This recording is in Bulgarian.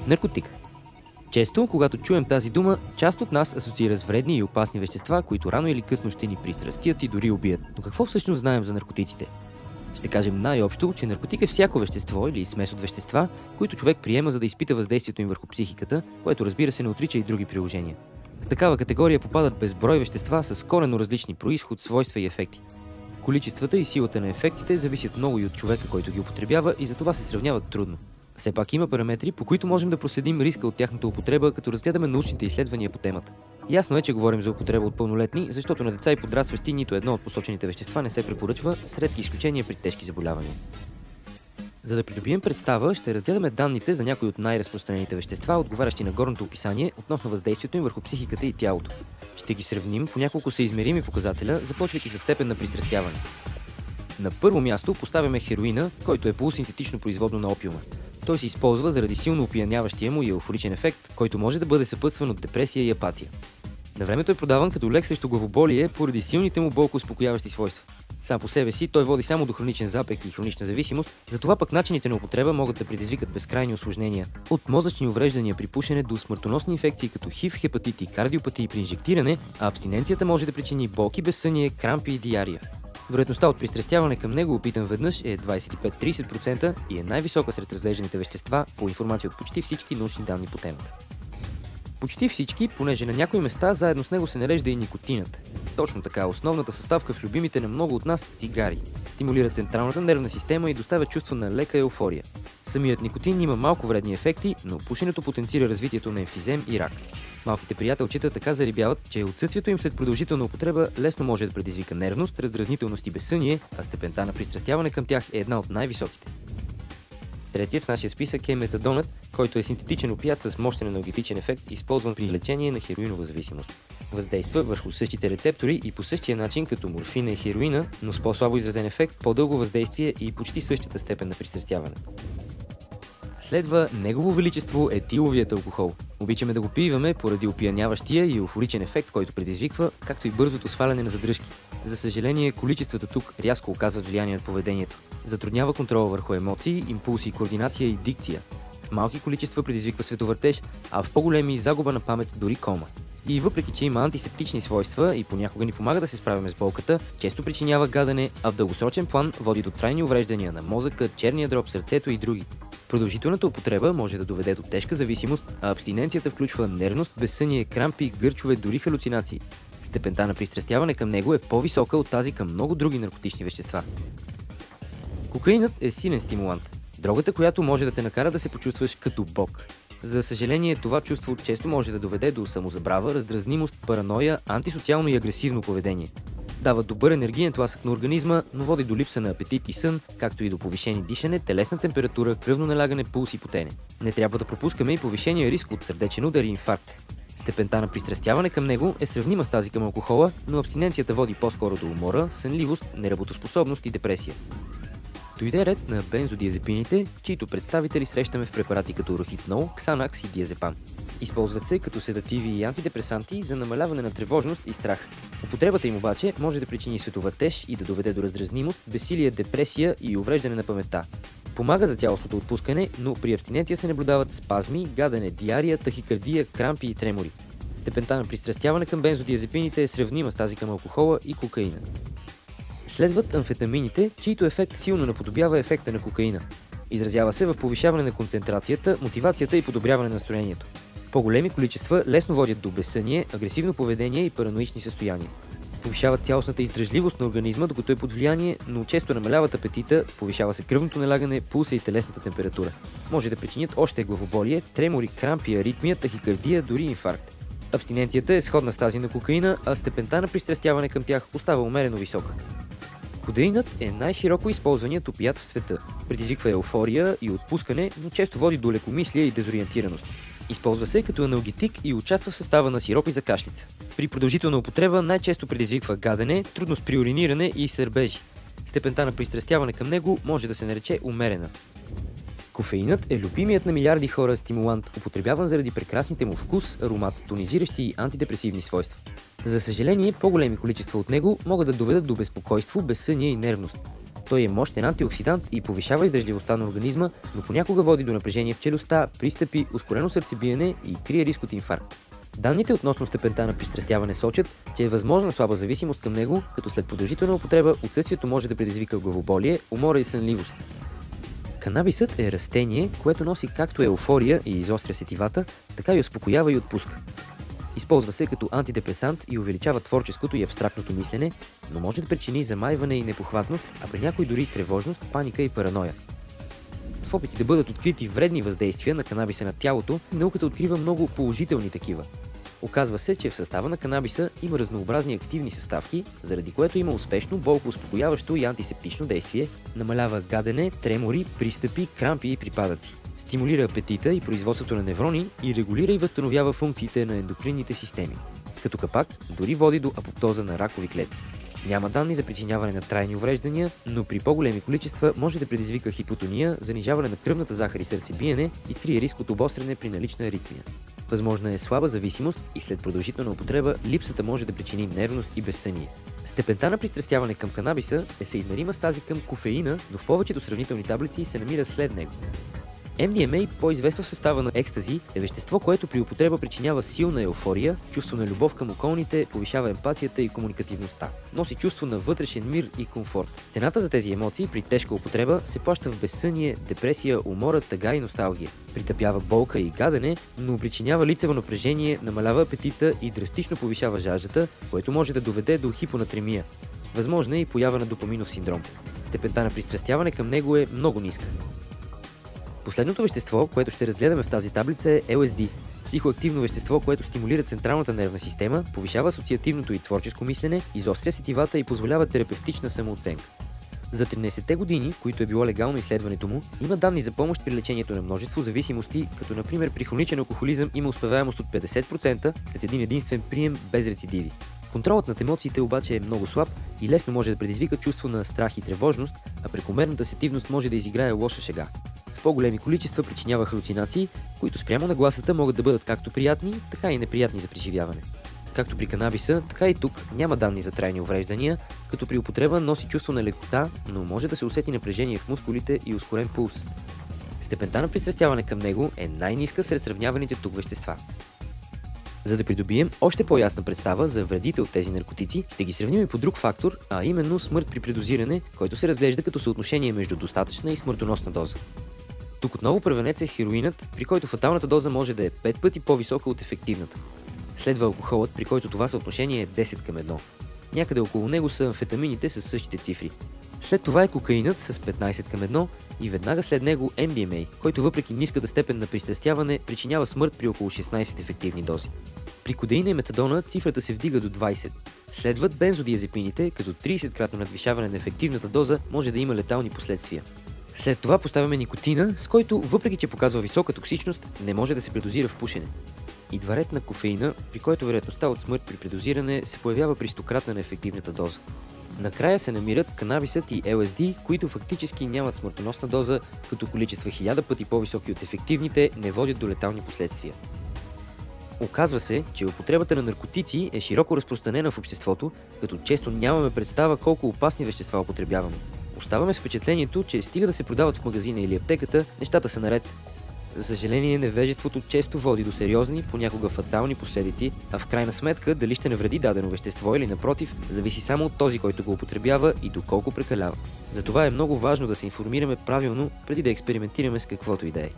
Наркотик. Често, когато чуем тази дума, част от нас асоциира с вредни и опасни вещества, които рано или късно ще ни пристрастят и дори убият. Но какво всъщност знаем за наркотиците? Ще кажем най-общо, че наркотик е всяко вещество или смес от вещества, които човек приема, за да изпита въздействието им върху психиката, което разбира се не отрича и други приложения. В такава категория попадат безброй вещества с коренно различни произход, свойства и ефекти. Количествата и силата на ефектите зависят много и от човека, който ги употребява, и затова се сравняват трудно. Все пак има параметри, по които можем да проследим риска от тяхната употреба, като разгледаме научните изследвания по темата. Ясно е, че говорим за употреба от пълнолетни, защото на деца и подрастващи нито едно от посочените вещества не се препоръчва, с редки изключения при тежки заболявания. За да придобием представа, ще разгледаме данните за някои от най-разпространените вещества, отговарящи на горното описание относно въздействието им върху психиката и тялото. Ще ги сравним по няколко съизмерими показателя, започвайки със степен на пристрастяване. На първо място поставяме хероина, който е полусинтетично производно на опиума. Той се използва заради силно опияняващия му и еуфоричен ефект, който може да бъде съпътстван от депресия и апатия. На времето е продаван като лек срещу главоболие поради силните му болкоуспокояващи свойства. Сам по себе си той води само до хроничен запек и хронична зависимост, затова пък начините на употреба могат да предизвикат безкрайни усложнения. От мозъчни увреждания при пушене до смъртоносни инфекции като ХИВ, хепатит и кардиопатии при инжектиране, а абстиненцията може да причини болки, безсъние, крампи и диария. Вероятността от пристрастяване към него, опитан веднъж, е 25-30% и е най-висока сред разглежданите вещества, по информация от почти всички научни данни по темата. Почти всички, понеже на някои места заедно с него се нарежда и никотинът. Точно така, основната съставка в любимите на много от нас цигари. Стимулира централната нервна система и доставя чувство на лека еуфория. Самият никотин има малко вредни ефекти, но пушенето потенцира развитието на емфизем и рак. Малките приятелчета така зарибяват, че отсъствието им след продължителна употреба лесно може да предизвика нервност, раздразнителност и безсъние, а степента на пристрастяване към тях е една от най-високите. Третият в нашия списък е метадонът, който е синтетичен опиат с мощен аналгетичен ефект, използван при лечение на хероинова зависимост. Въздейства върху същите рецептори и по същия начин като морфина и хероина, но с по-слабо изразен ефект, по-дълго въздействие и почти същата степен на пристрастяване. Следва Негово величество етиловият алкохол. Обичаме да го пиваме поради опияняващия и еуфоричен ефект, който предизвиква, както и бързото сваляне на задръжки. За съжаление, количествата тук рязко оказват влияние на поведението. Затруднява контрола върху емоции, импулси, координация и дикция. В малки количества предизвиква световъртеж, а в по-големи загуба на памет, дори кома. И въпреки, че има антисептични свойства и понякога ни помага да се справяме с болката, често причинява гадене, а в дългосрочен план води до трайни увреждания на мозъка, черния дроб, сърцето и други. Продължителната употреба може да доведе до тежка зависимост, а абстиненцията включва нервност, безсъние, крампи, гърчове, дори халюцинации. Степента на пристрастяване към него е по-висока от тази към много други наркотични вещества. Кокаинът е силен стимулант. Дрогата, която може да те накара да се почувстваш като бог. За съжаление, това чувство често може да доведе до самозабрава, раздразнимост, параноя, антисоциално и агресивно поведение. Дава добър енергиен тласък на организма, но води до липса на апетит и сън, както и до повишени дишане, телесна температура, кръвно налягане, пулс и потене. Не трябва да пропускаме и повишения риск от сърдечен удар и инфаркт. Степента на пристрастяване към него е сравнима с тази към алкохола, но абстиненцията води по-скоро до умора, сънливост, неработоспособност и депресия. Дойде ред на бензодиазепините, чието представители срещаме в препарати като рохипнол, ксанакс и диазепам. Използват се като седативи и антидепресанти за намаляване на тревожност и страх. Употребата им обаче може да причини световъртеж и да доведе до раздразнимост, безсилие, депресия и увреждане на паметта. Помага за цялостното отпускане, но при абстиненция се наблюдават спазми, гадене, диария, тахикардия, крампи и тремори. Степента на пристрастяване към бензодиазепините е сравнима с тази към алкохола и кокаина. Следват амфетамините, чието ефект силно наподобява ефекта на кокаина. Изразява се в повишаване на концентрацията, мотивацията и подобряване на настроението. По-големи количества лесно водят до безсъние, агресивно поведение и параноични състояния. Повишават цялостната издръжливост на организма, докато е под влияние, но често намаляват апетита, повишава се кръвното налягане, пулса и телесната температура. Може да причинят още главоболие, тремори, крампи, аритмия, тахикардия, дори инфаркт. Абстиненцията е сходна с тази на кокаина, а степента на пристрастяване към тях остава умерено висока. Кодеинът е най-широко използваният опият в света. Предизвиква еуфория и отпускане, но често води до лекомислие и дезориентираност. Използва се като аналгетик и участва в състава на сиропи за кашлица. При продължителна употреба най-често предизвиква гадене, трудност при уриниране и сърбежи. Степента на пристрастяване към него може да се нарече умерена. Кофеинът е любимият на милиарди хора стимулант, употребяван заради прекрасните му вкус, аромат, тонизиращи и антидепресивни свойства. За съжаление, по-големи количества от него могат да доведат до безпокойство, безсъние и нервност. Той е мощен антиоксидант и повишава издържливостта на организма, но понякога води до напрежение в челюстта, пристъпи, ускорено сърцебиене и крие риск от инфаркт. Данните относно степента на пристрастяване сочат, че е възможна слаба зависимост към него, като след продължителна употреба отсъствието може да предизвика главоболие, умора и сънливост. Канабисът е растение, което носи както еуфория и изостря сетивата, така и успокоява и отпуска. Използва се като антидепресант и увеличава творческото и абстрактното мислене, но може да причини замайване и непохватност, а при някои дори тревожност, паника и параноя. В опити да бъдат открити вредни въздействия на канабиса на тялото, науката открива много положителни такива. Оказва се, че в състава на канабиса има разнообразни активни съставки, заради което има успешно болкоуспокояващо и антисептично действие, намалява гадене, тремори, пристъпи, крампи и припадъци. Стимулира апетита и производството на неврони и регулира и възстановява функциите на ендокринните системи. Като капак дори води до апоптоза на ракови клетки. Няма данни за причиняване на трайни увреждания, но при по-големи количества може да предизвика хипотония, занижаване на кръвната захар и сърцебиене и крие риск от обостряне при налична аритмия. Възможна е слаба зависимост и след продължителна употреба липсата може да причини нервност и безсъние. Степента на пристрастяване към канабиса е съизмерима с тази към кофеина, но в повечето сравнителни таблици се намира след него. MDMA, по-известно в състава на екстази, е вещество, което при употреба причинява силна еуфория, чувство на любов към околните, повишава емпатията и комуникативността. Носи чувство на вътрешен мир и комфорт. Цената за тези емоции при тежка употреба се плаща в безсъние, депресия, умора, тъга и носталгия. Притъпява болка и гадене, но причинява лицево напрежение, намалява апетита и драстично повишава жаждата, което може да доведе до хипонатремия. Възможна е и поява на допаминов синдром. Степента на пристрастяване към него е много ниска. Последното вещество, което ще разгледаме в тази таблица е LSD. Психоактивно вещество, което стимулира централната нервна система, повишава асоциативното и творческо мислене, изостря сетивата и позволява терапевтична самооценка. За 13-те години, в които е било легално изследването му, има данни за помощ при лечението на множество зависимости, като например при хроничен алкохолизъм има успеваемост от 50% след един единствен прием без рецидиви. Контролът над емоциите обаче е много слаб и лесно може да предизвика чувство на страх и тревожност, а прекомерната сетивност може да изиграе лоша шега. В по-големи количества причинява халюцинации, които спрямо нагласата могат да бъдат както приятни, така и неприятни за преживяване. Както при канабиса, така и тук няма данни за трайни увреждания, като при употреба носи чувство на лекота, но може да се усети напрежение в мускулите и ускорен пулс. Степента на пристрастяване към него е най-ниска сред сравняваните тук вещества. За да придобием още по-ясна представа за вредите от тези наркотици, ще ги сравним и по друг фактор, а именно смърт при предозиране, който се разглежда като съотношение между достатъчна и смъртоносна доза. Тук отново първенец е хероинът, при който фаталната доза може да е 5 пъти по-висока от ефективната. Следва алкохолът, при който това съотношение е 10 към 1. Някъде около него са амфетамините с същите цифри. След това е кокаинът с 15 към 1 и веднага след него MDMA, който въпреки ниската степен на пристрастяване причинява смърт при около 16 ефективни дози. При кодеина и метадона цифрата се вдига до 20. Следват бензодиазепините, като 30-кратно надвишаване на ефективната доза може да има летални последствия. След това поставяме никотина, с който, въпреки че показва висока токсичност, не може да се предозира в пушене. Идва ред на кофеина, при който вероятността от смърт при предозиране се появява при 100-кратна на ефективната доза. Накрая се намират канабисът и LSD, които фактически нямат смъртоносна доза, като количества 1000 пъти по-високи от ефективните не водят до летални последствия. Оказва се, че употребата на наркотици е широко разпространена в обществото, като често нямаме представа колко опасни вещества употребяваме. Оставаме с впечатлението, че стига да се продават в магазина или аптеката, нещата са наред. За съжаление, невежеството често води до сериозни, понякога фатални последици, а в крайна сметка дали ще навреди дадено вещество или напротив, зависи само от този, който го употребява и доколко прекалява. Затова е много важно да се информираме правилно, преди да експериментираме с каквото и да е.